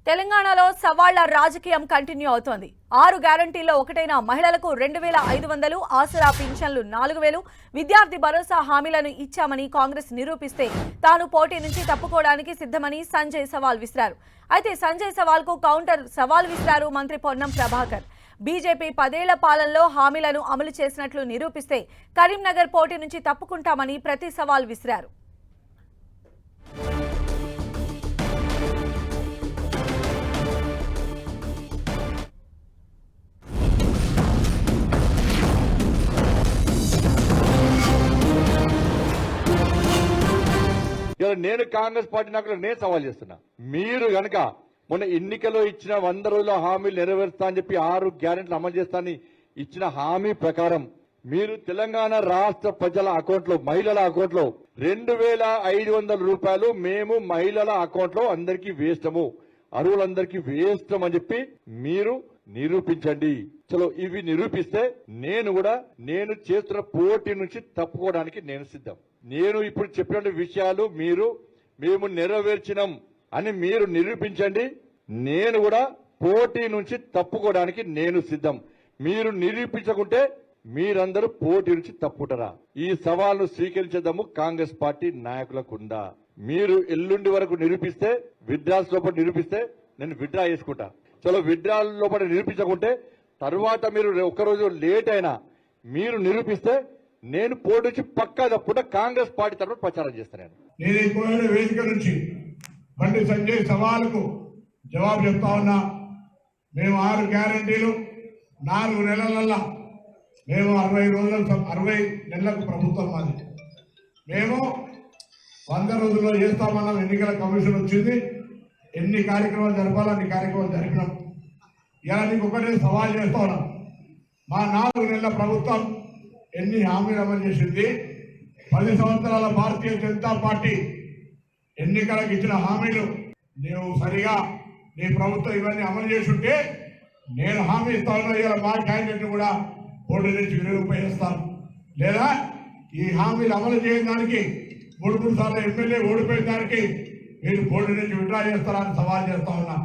తెలంగాణలో సవాళ్ల రాజకీయం కంటిన్యూ అవుతోంది. 6 గ్యారంటీల్లో ఒకటైన మహిళలకు 2500, ఆసరా పింఛన్లు 4000, విద్యార్థి భరోసా హామీలను ఇచ్చామని కాంగ్రెస్ నిరూపిస్తే తాను పోటీ నుంచి తప్పుకోవడానికి సిద్ధమని సంజయ్ సవాల్ విసిరారు. అయితే సంజయ్ సవాల్కు కౌంటర్ సవాల్ విసిరారు మంత్రి పొన్నం ప్రభాకర్. బీజేపీ 10 ఏళ్ల పాలనలో హామీలను అమలు చేసినట్లు నిరూపిస్తే కరీంనగర్ పోటీ నుంచి తప్పుకుంటామని ప్రతి సవాల్ విసిరారు. నేను కాంగ్రెస్ పార్టీ నాయకులకు నేను సవాల్ చేస్తున్నా. మీరు గనక మొన్న ఎన్నికల్లో ఇచ్చిన 100 రోజుల హామీలు నెరవేరుస్తా అని చెప్పి 6 గ్యారెంటీలు అమలు చేస్తానని ఇచ్చిన హామీ ప్రకారం మీరు తెలంగాణ రాష్ట్ర ప్రజల అకౌంట్ లో, మహిళల అకౌంట్ లో 2500 రూపాయలు మేము మహిళల అకౌంట్ లో అందరికీ వేస్తాము, అరువులందరికీ వేస్తాం అని చెప్పి మీరు నిరూపించండి. చలో ఇవి నిరూపిస్తే నేను చేస్తున్న పోటీ నుంచి తప్పుకోవడానికి నేను సిద్ధం. నేను ఇప్పుడు చెప్పిన విషయాలు మేము నెరవేర్చినాం అని మీరు నిరూపించండి. నేను కూడా పోటీ నుంచి తప్పుకోవడానికి నేను సిద్ధం. మీరు నిరూపించకుంటే మీరందరూ పోటీ నుంచి తప్పుకుంటారా? ఈ సవాల్ను స్వీకరించేద్దాము కాంగ్రెస్ పార్టీ నాయకులకుండా. మీరు ఎల్లుండి వరకు నిరూపిస్తే, విత్డ్రాల్స్ లోపల నిరూపిస్తే నేను విత్డ్రా చేసుకుంటా. చలో విత్డ్రాల్ లోపల నిరూపించకుంటే తర్వాత మీరు ఒక్కరోజు లేట్ అయినా మీరు నిరూపిస్తే నేను పోటీ నుంచి పక్కా తప్పుకుంటా. కాంగ్రెస్ పార్టీ తరఫున ప్రచారం చేస్తాను. నేను ఈ వేదిక నుంచి బండి సంజయ్ సవాలుకు జవాబు చెప్తా ఉన్నా. మేము 6 గ్యారంటీలు 4 నెలలల్లా మేము 60 నెలలకు ప్రభుత్వం మాది. మేము 100 రోజుల్లో చేస్తామన్నాం. ఎన్నికల కమిషన్ వచ్చింది, ఎన్ని కార్యక్రమాలు జరపాలో అన్ని కార్యక్రమాలు జరిపినాం. ఇలా నీకు ఒకటే సవాల్ చేస్తా ఉన్నాం. మా 4 నెలల ప్రభుత్వం ఎన్ని హామీలు అమలు చేసింది? 10 సంవత్సరాల భారతీయ జనతా పార్టీ ఎన్నికలకు ఇచ్చిన హామీలు నువ్వు సరిగా నీ ప్రభుత్వం ఇవన్నీ అమలు చేసి ఉంటే నేను హామీ ఇస్తా ఉన్నా. ఇలా మా క్యాండిడేట్ కూడా పోటీ నుంచి వినియోగిస్తాను. లేదా ఈ హామీలు అమలు చేయని దానికి 3 సార్లు ఎమ్మెల్యే ఓడిపోయిన దానికి మీరు పోటీ నుంచి విత్డ్రా చేస్తారని సవాల్ చేస్తా ఉన్నా.